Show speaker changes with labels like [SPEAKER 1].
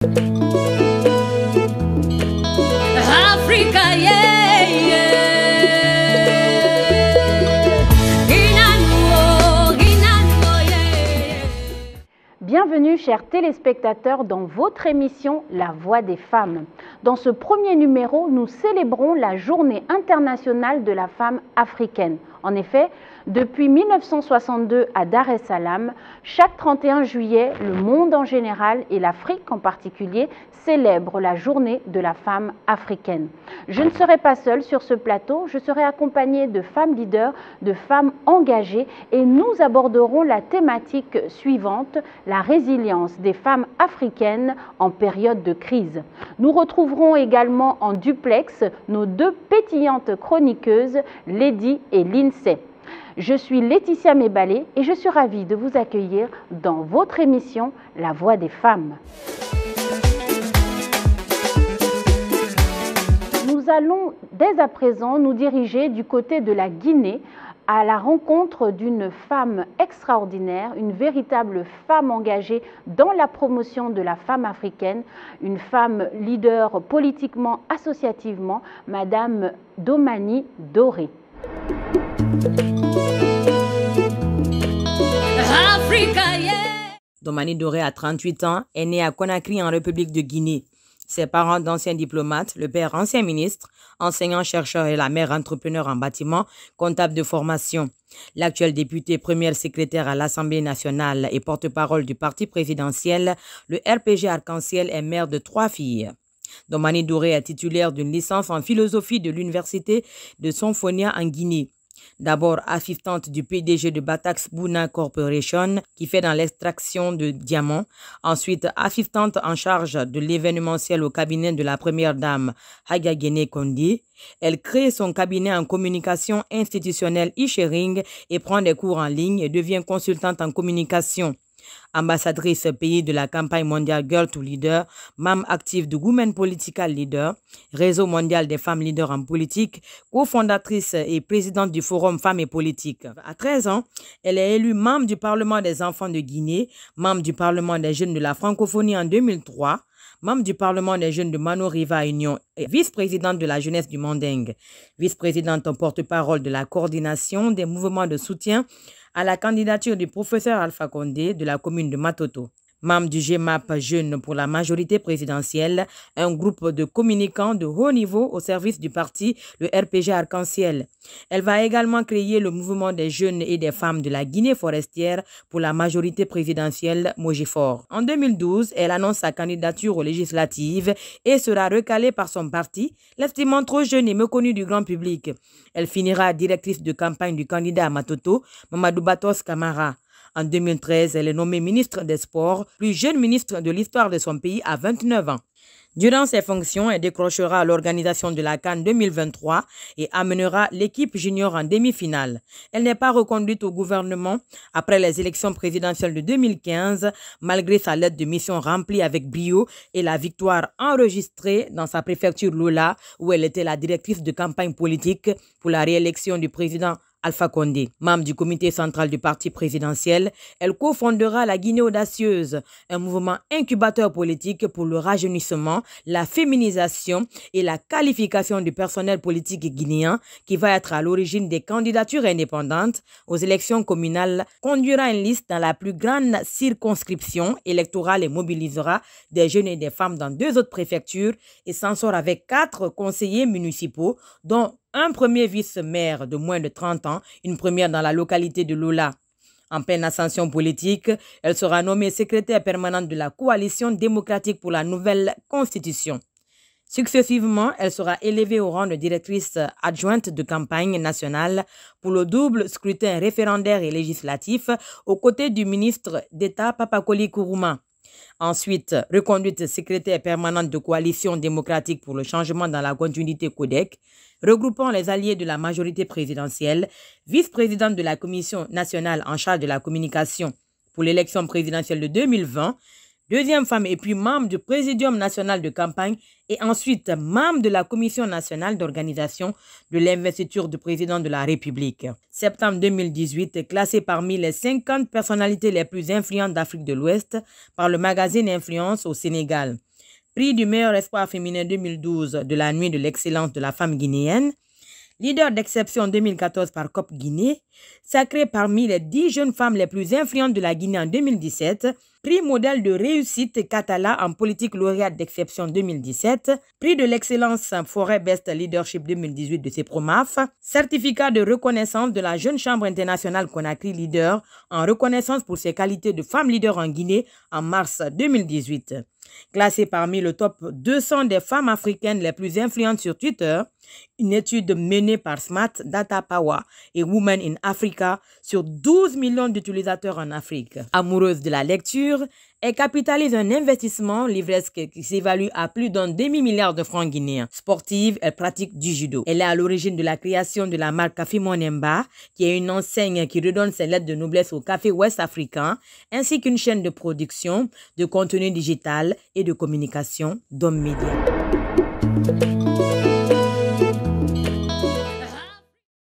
[SPEAKER 1] Africa, yeah, yeah.
[SPEAKER 2] Bienvenue, chers téléspectateurs, dans votre émission La Voix des femmes. Dans ce premier numéro, nous célébrons la Journée internationale de la femme africaine. En effet, depuis 1962 à Dar es Salaam, chaque 31 juillet, le monde en général et l'Afrique en particulier célèbrent la Journée de la femme africaine. Je ne serai pas seule sur ce plateau, je serai accompagnée de femmes leaders, de femmes engagées et nous aborderons la thématique suivante, la résilience des femmes africaines en période de crise. Nous retrouverons également en duplex nos deux pétillantes chroniqueuses, Lady et Lindsay. Je suis Laetitia Mébalé et je suis ravie de vous accueillir dans votre émission La Voix des femmes. Nous allons dès à présent nous diriger du côté de la Guinée à la rencontre d'une femme extraordinaire, une véritable femme engagée dans la promotion de la femme africaine, une femme leader politiquement, associativement, Madame Domani Doré.
[SPEAKER 1] Africa, yeah.
[SPEAKER 3] Domani Doré a 38 ans, est née à Conakry en République de Guinée. Ses parents d'anciens diplomates, le père ancien ministre, enseignant-chercheur et la mère entrepreneur en bâtiment, comptable de formation. L'actuelle députée première secrétaire à l'Assemblée nationale et porte-parole du parti présidentiel, le RPG Arc-en-Ciel est mère de 3 filles. Domani Doré est titulaire d'une licence en philosophie de l'université de Sonfonia en Guinée. D'abord assistante du PDG de Batax Bouna Corporation qui fait dans l'extraction de diamants. Ensuite assistante en charge de l'événementiel au cabinet de la première dame Hagagene Kondi. Elle crée son cabinet en communication institutionnelle e-sharing et prend des cours en ligne et devient consultante en communication. Ambassadrice pays de la campagne mondiale Girl to Leader, membre active du Women Political Leader, réseau mondial des femmes leaders en politique, cofondatrice et présidente du Forum Femmes et Politique. À 13 ans, elle est élue membre du Parlement des enfants de Guinée, membre du Parlement des jeunes de la francophonie en 2003, membre du Parlement des jeunes de Mano Riva Union et vice-présidente de la jeunesse du Manding, vice-présidente en porte-parole de la coordination des mouvements de soutien à la candidature du professeur Alpha Condé de la commune de Matoto. Membre du GMAP Jeunes pour la majorité présidentielle, un groupe de communicants de haut niveau au service du parti, le RPG Arc-en-Ciel. Elle va également créer le mouvement des jeunes et des femmes de la Guinée forestière pour la majorité présidentielle Mojifor. En 2012, elle annonce sa candidature aux législatives et sera recalée par son parti, l'estimant trop jeune et méconnue du grand public. Elle finira directrice de campagne du candidat à Matoto, Mamadou Batos Camara. En 2013, elle est nommée ministre des Sports, plus jeune ministre de l'histoire de son pays à 29 ans. Durant ses fonctions, elle décrochera l'organisation de la CAN 2023 et amènera l'équipe junior en demi-finale. Elle n'est pas reconduite au gouvernement après les élections présidentielles de 2015, malgré sa lettre de mission remplie avec brio et la victoire enregistrée dans sa préfecture Lola, où elle était la directrice de campagne politique pour la réélection du président Alpha Condé. Membre du comité central du parti présidentiel, elle cofondera la Guinée audacieuse, un mouvement incubateur politique pour le rajeunissement, la féminisation et la qualification du personnel politique guinéen qui va être à l'origine des candidatures indépendantes aux élections communales, conduira une liste dans la plus grande circonscription électorale et mobilisera des jeunes et des femmes dans 2 autres préfectures et s'en sort avec 4 conseillers municipaux, dont un premier vice-maire de moins de 30 ans, une première dans la localité de Lola. En pleine ascension politique, elle sera nommée secrétaire permanente de la Coalition démocratique pour la nouvelle constitution. Successivement, elle sera élevée au rang de directrice adjointe de campagne nationale pour le double scrutin référendaire et législatif aux côtés du ministre d'État Papakoli Kourouma. Ensuite, reconduite secrétaire permanente de Coalition démocratique pour le changement dans la continuité CODEC, regroupant les alliés de la majorité présidentielle, vice-présidente de la Commission nationale en charge de la communication pour l'élection présidentielle de 2020, deuxième femme et puis membre du Présidium national de campagne et ensuite membre de la Commission nationale d'organisation de l'investiture du président de la République. Septembre 2018 classée parmi les 50 personnalités les plus influentes d'Afrique de l'Ouest par le magazine Influence au Sénégal. prix du meilleur espoir féminin 2012 de la nuit de l'excellence de la femme guinéenne, leader d'exception 2014 par COP Guinée, sacrée parmi les 10 jeunes femmes les plus influentes de la Guinée en 2017, prix modèle de réussite Catala en politique lauréate d'exception 2017, prix de l'excellence Forêt Best Leadership 2018 de CEPROMAF, certificat de reconnaissance de la Jeune Chambre internationale Conakry Leader en reconnaissance pour ses qualités de femme leader en Guinée en mars 2018. Classée parmi le top 200 des femmes africaines les plus influentes sur Twitter, une étude menée par Smart Data Power et Women in Africa sur 12 millions d'utilisateurs en Afrique. Amoureuse de la lecture, elle capitalise un investissement livresque qui s'évalue à plus d'un demi-milliard de francs guinéens. Sportive, elle pratique du judo. Elle est à l'origine de la création de la marque Café Monemba, qui est une enseigne qui redonne ses lettres de noblesse au café ouest africain, ainsi qu'une chaîne de production, de contenu digital et de communication d'Homme Média.